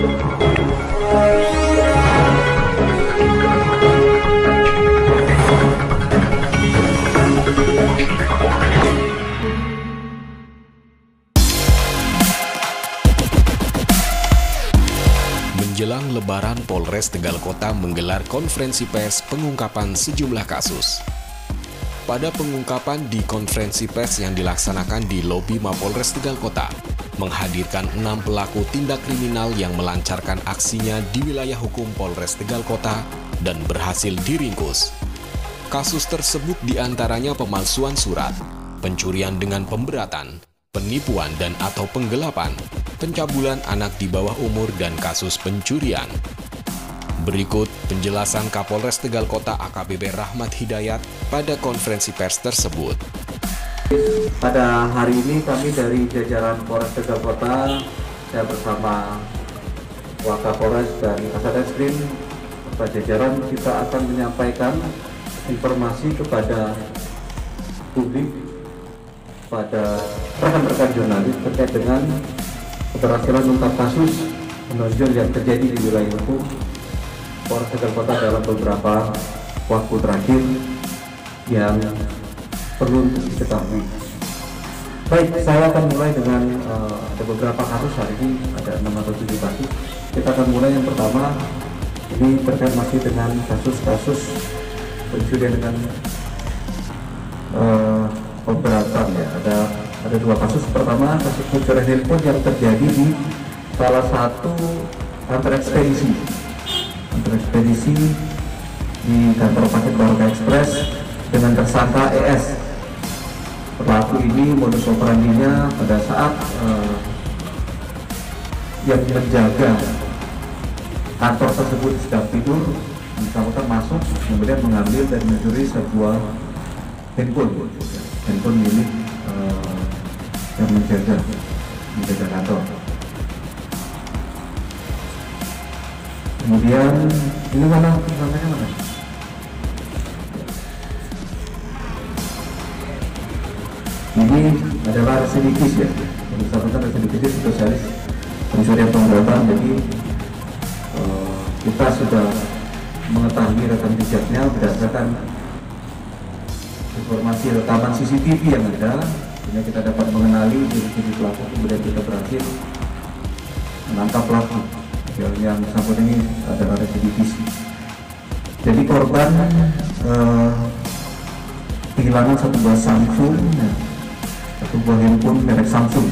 Menjelang Lebaran, Polres Tegal Kota menggelar konferensi pers pengungkapan sejumlah kasus. Pada pengungkapan di konferensi pers yang dilaksanakan di lobi Mapolres Tegal Kota, menghadirkan 6 pelaku tindak kriminal yang melancarkan aksinya di wilayah hukum Polres Tegal Kota dan berhasil diringkus. Kasus tersebut diantaranya pemalsuan surat, pencurian dengan pemberatan, penipuan dan atau penggelapan, pencabulan anak di bawah umur, dan kasus pencurian. Berikut penjelasan Kapolres Tegal Kota AKBP Rahmat Hidayat pada konferensi pers tersebut. Pada hari ini kami dari jajaran Polres Tegal Kota, saya bersama Wakapolres dan Kasateskrim serta jajaran, kita akan menyampaikan informasi kepada publik, pada rekan-rekan jurnalis terkait dengan keberhasilan mengungkap kasus menonjol yang terjadi di wilayah hukum Polres Tegal Kota dalam beberapa waktu terakhir yang perlu untuk diketahui. Baik, saya akan mulai dengan ada beberapa kasus hari ini, ada 6 atau 7 kasus. Kita akan mulai yang pertama, ini terkait masih dengan kasus-kasus pencurian dengan pemberatan ya. Ada 2 kasus. Pertama, kasus pencurian handphone yang terjadi di salah satu kantor ekspedisi di kantor paket Barokah Express dengan tersangka ES. Pelaku ini modus operandinya pada saat yang menjaga kantor tersebut sedang tidur, bersangkutan masuk kemudian mengambil dan mencuri sebuah handphone milik yang menjaga kantor. Kemudian ini mana? Ini adalah residivis ya. Yang bersangkutan residivis spesialis pencurian pemberatan. Jadi kita sudah mengetahui rekam jejaknya berdasarkan informasi rekaman CCTV yang ada. Sehingga kita dapat mengenali ciri-ciri pelaku, kemudian kita berhasil menangkap pelaku. Yang bersangkutan ini adalah residivis. Jadi korban kehilangan satu buah Samsung, satu buah handphone merek Samsung.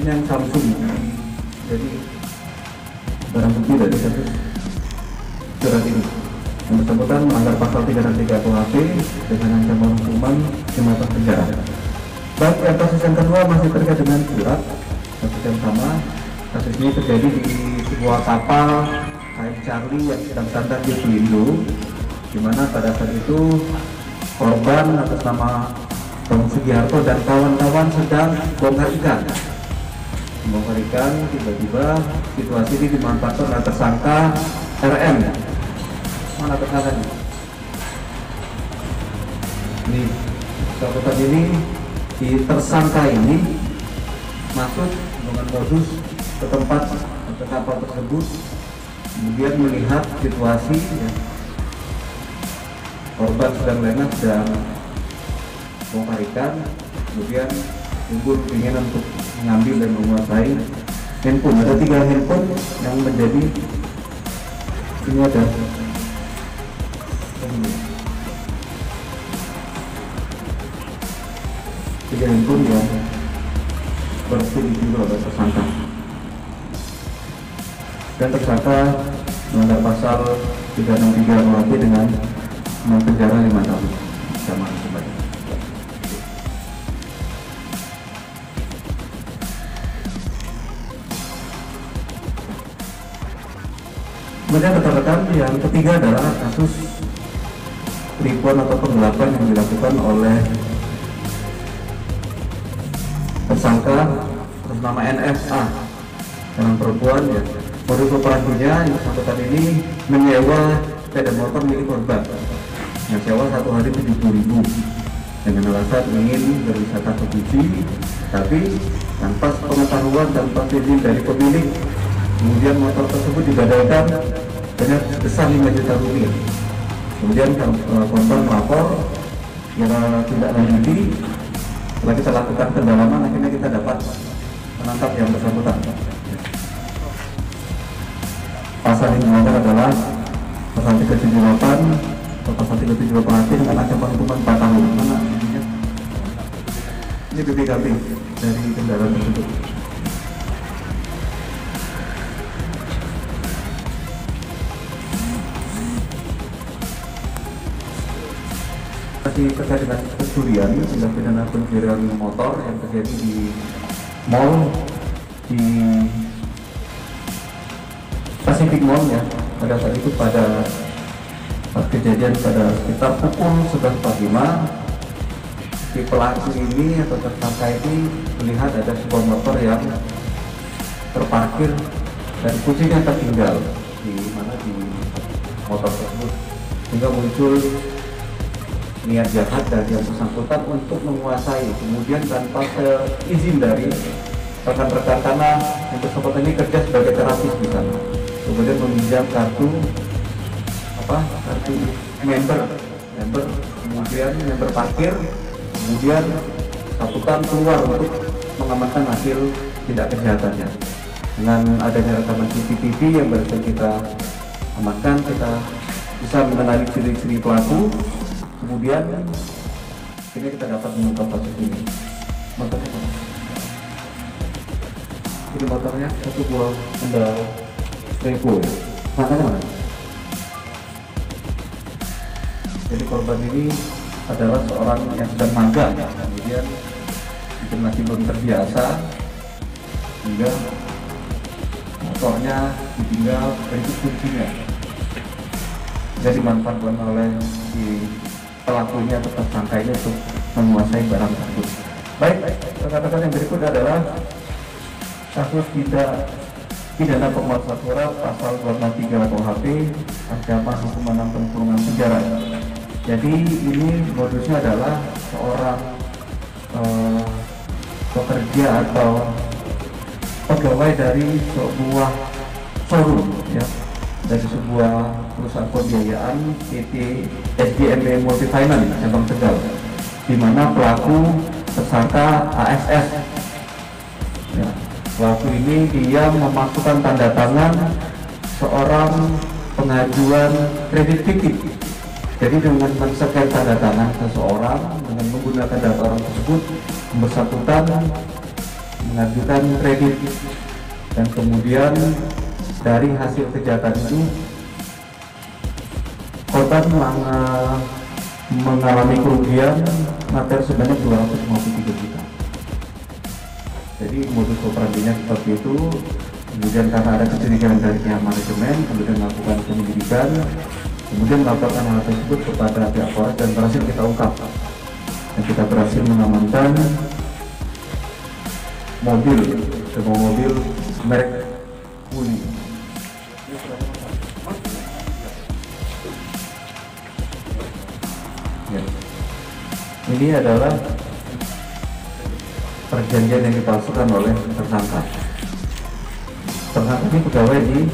Ini yang Samsung. Jadi barang bukti dari kasus surat ini. Yang bersangkutan melanggar pasal 303 KUHP dengan ancaman hukuman 5 tahun penjara. Baik, yang kasus yang kedua masih terkait dengan surat. Kasus yang sama, kasus ini terjadi di sebuah kapal KM Charlie yang sedang standar di Pelindo, di mana pada saat itu korban atas nama Bang Sugiharto dan kawan-kawan sedang bongkar ikan. Tiba-tiba situasi ini dimanfaatkan oleh tersangka RM. Mana tersangka ini? Ini tersangka ini, si tersangka ini masuk dengan modus ke tempat atau kapal tersebut, kemudian melihat situasi ya, korban sedang lengah dan bongkar ikan, kemudian timbul keinginan untuk mengambil dan menguasai handphone. Ada 3 handphone yang menjadi ini ada 3 handphone yang berselisih oleh tersangka. Dan tersangka melanggar pasal 363 KUHP dengan penjara 5 tahun. Sama kembali. Kemudian rekan-rekan yang ketiga adalah kasus penipuan atau penggelapan yang dilakukan oleh tersangka bernama NFA, orang perempuan ya. Modus operandinya yang bersangkutan ini menyewa sepeda motor milik korban. Yang sewa satu hari 70.000 dengan alasan ingin berwisata ke Fiji, tapi tanpa pengetahuan dan izin dari pemilik. Kemudian motor tersebut digadaikan dengan sebesar 5 juta rupiah. Kemudian korban melapor, kita tidak lanjuti. Setelah kita lakukan pendalaman, akhirnya kita dapat menangkap yang bersangkutan. Pasal yang digunakan adalah pasal 378 atau pasal 378 dengan ancaman hukuman 4 tahun. Mana ini BPKB dari kendaraan tersebut. Masih terkait dengan pencurian, tindak pidana pencurian motor yang terjadi di mall di Pacific Mall ya. Pada saat itu pada kejadian pada sekitar pukul 11.45, si pelaku ini atau tersangka ini melihat ada sebuah motor yang terparkir dan kuncinya tertinggal di motor tersebut, sehingga muncul niat jahat dari yang bersangkutan untuk menguasai, kemudian tanpa izin dari rekan-rekan karena yang bersangkutan ini kerja sebagai terapis di sana, kemudian meminjam kartu member, kemudian member parkir, kemudian bersangkutan keluar untuk mengamankan hasil tindak kejahatannya. Dengan adanya rekaman CCTV yang berhasil kita amankan, kita bisa mengenali ciri-ciri pelaku. Kemudian ini kita dapat mengungkap kasus ini. Ini motornya satu buah Honda Revo. Mana? Jadi korban ini adalah seorang yang sedang magang, kemudian itu masih belum terbiasa hingga motornya ditinggal berikut kuncinya. Jadi dimanfaatkan oleh si pelakunya atau tersangka ini untuk menguasai barang tersebut. Baik, rekan-rekan yang berikut adalah kasus pidana pemalsuan surat pasal 263 KUHP, ancaman hukuman 6 tahun kurungan penjara. Jadi ini modusnya adalah seorang pekerja atau pegawai dari sebuah showroom ya, dari sebuah perusahaan pembiayaan PT SDMB Multifinance cabang Tegal, di mana pelaku tersangka ASS. Ya, pelaku ini dia memasukkan tanda tangan seorang pengajuan kredit fiktif. Jadi dengan men-scan tanda tangan seseorang dengan menggunakan data orang tersebut, bersangkutan mengajukan kredit, dan kemudian dari hasil kejahatan itu korban mengalami kerugian materi sebanyak 253 juta. Jadi modus operandinya seperti itu. Kemudian karena ada kecurigaan dari pihak manajemen, kemudian melakukan penyelidikan, kemudian melaporkan hal tersebut kepada pihak Polres dan berhasil kita ungkap. Dan kita berhasil mengamankan sebuah mobil merek Uni. Ya. Ini adalah perjanjian yang dipalsukan oleh tersangka. Tersangka ini pegawai di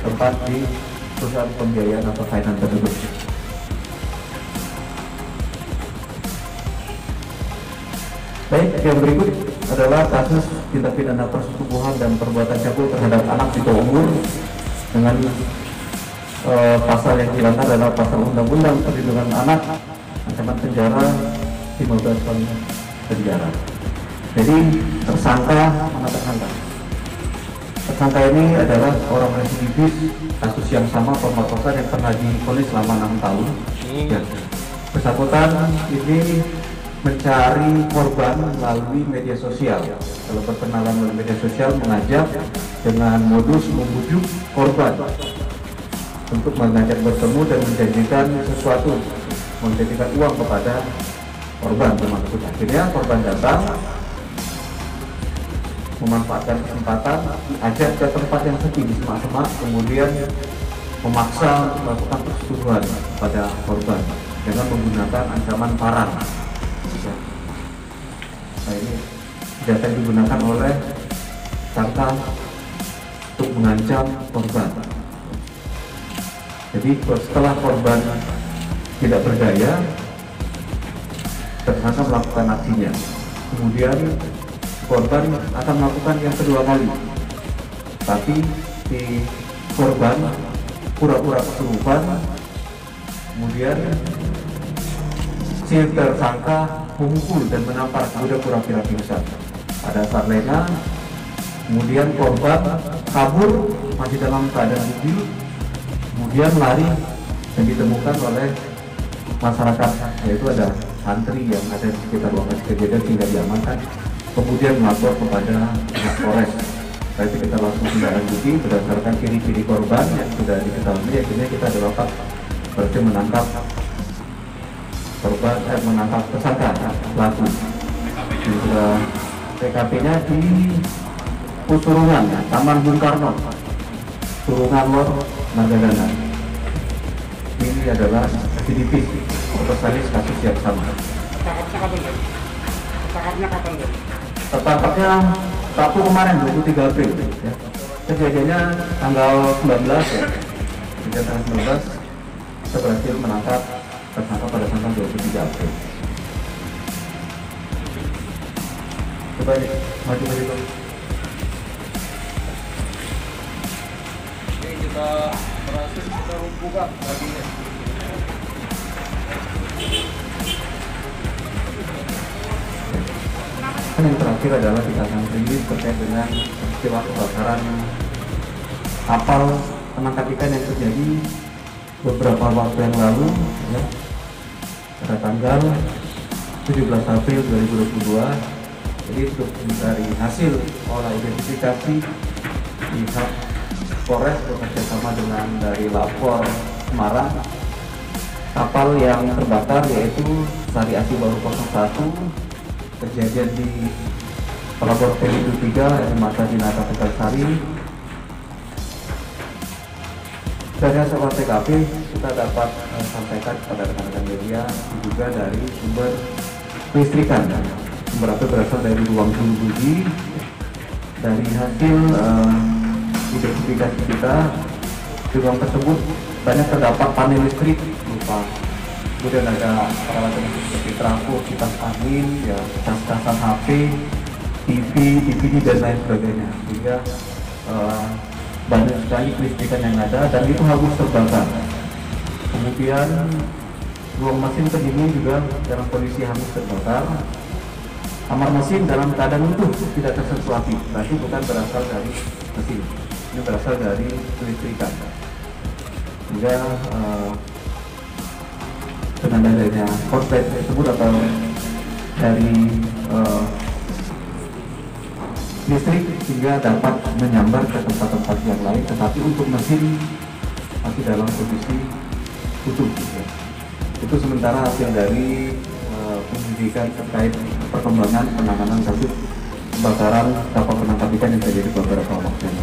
tempat di perusahaan pembiayaan atau finance tersebut. Baik, yang berikut adalah kasus tindak pidana persetubuhan dan perbuatan cabul terhadap anak di bawah umur dengan pasal yang dikenakan adalah pasal Undang-Undang Perlindungan Anak, ancaman penjara 15 tahun penjara. Jadi tersangka ini adalah orang residivis kasus yang sama, pemerkosaan yang pernah divonis selama 6 tahun. Ya. Bersangkutan ini mencari korban melalui media sosial. Kalau perkenalan melalui media sosial, mengajak dengan modus membujuk korban untuk mengajak bertemu dan menjanjikan sesuatu, menjanjikan uang kepada korban. Akhirnya korban datang, memanfaatkan kesempatan, diajak ke tempat yang sepi di semak-semak, kemudian memaksa melakukan persetubuhan pada korban dengan menggunakan ancaman parang. Ya. Nah, ini senjata yang digunakan oleh tersangka untuk mengancam korban. Jadi setelah korban tidak berdaya, tersangka melakukan aksinya. Kemudian korban akan melakukan yang kedua kali, tapi si korban pura-pura kesurupan, kemudian si tersangka memukul dan menampar kemudian pura-pura pingsan. Pada saat lengah, kemudian korban kabur masih dalam keadaan mobil, kemudian lari dan ditemukan oleh masyarakat, yaitu ada santri yang ada di sekitar lokasi kejadian sehingga diamankan, kemudian melapor kepada pihak Polres. Berarti kita langsung tindak-lanjuti berdasarkan ciri-ciri korban yang sudah diketahui, akhirnya kita dapat berhasil menangkap korban, menangkap tersangka pelaku. TKP-nya di Puturungan, Taman Bung Karno, Turungan Lor, Margadana. Ini adalah residivis spesialis kasus yang sama. Tertangkapnya Sabtu kemarin 23 April. Ya. Kejadiannya tanggal 19 ya. Kejadian tanggal 19 kita berhasil menangkap tersangka pada tanggal 23 April. Coba maju. Ini kita berhasil kita lumpuhkan baginya. Yang terakhir adalah kita akan rilis terkait dengan peristiwa kebakaran kapal penangkap ikan yang terjadi beberapa waktu yang lalu, ya, pada tanggal 17 April 2022. Jadi untuk dari hasil olah identifikasi pihak Polres bekerjasama dengan dari Lapor Semarang, kapal yang terbakar yaitu Sari Asi Baru 01, kejadian di Pelabuhan Pelindo 3, Mata Dinata Tegalsari. Dari hasil olah TKP kita dapat sampaikan kepada rekan-rekan media juga dari sumber listrikan. Sumber api berasal dari ruang hulu budi. Dari hasil identifikasi kita, di ruang tersebut banyak terdapat panel listrik berupa, kemudian ada peralatan seperti trafo, kipas angin, ya, cas-casan HP, TV, DVD dan lain sebagainya. Sehingga banyak sekali kelistrikan yang ada dan itu hangus terbakar. Kemudian ruang mesin pendingin juga dalam kondisi hangus terbakar. Kamar mesin dalam keadaan utuh, tidak tersentuh api, berarti bukan berasal dari mesin, ini berasal dari kelistrikan. Sehingga dengan adanya korslet tersebut atau dari listrik sehingga dapat menyambar ke tempat-tempat yang lain, tetapi untuk mesin masih dalam kondisi utuh. Ya. Itu sementara hasil dari penyelidikan terkait perkembangan penanganan kasus kebakaran kapal penangkap ikan yang terjadi beberapa waktu yang lalu.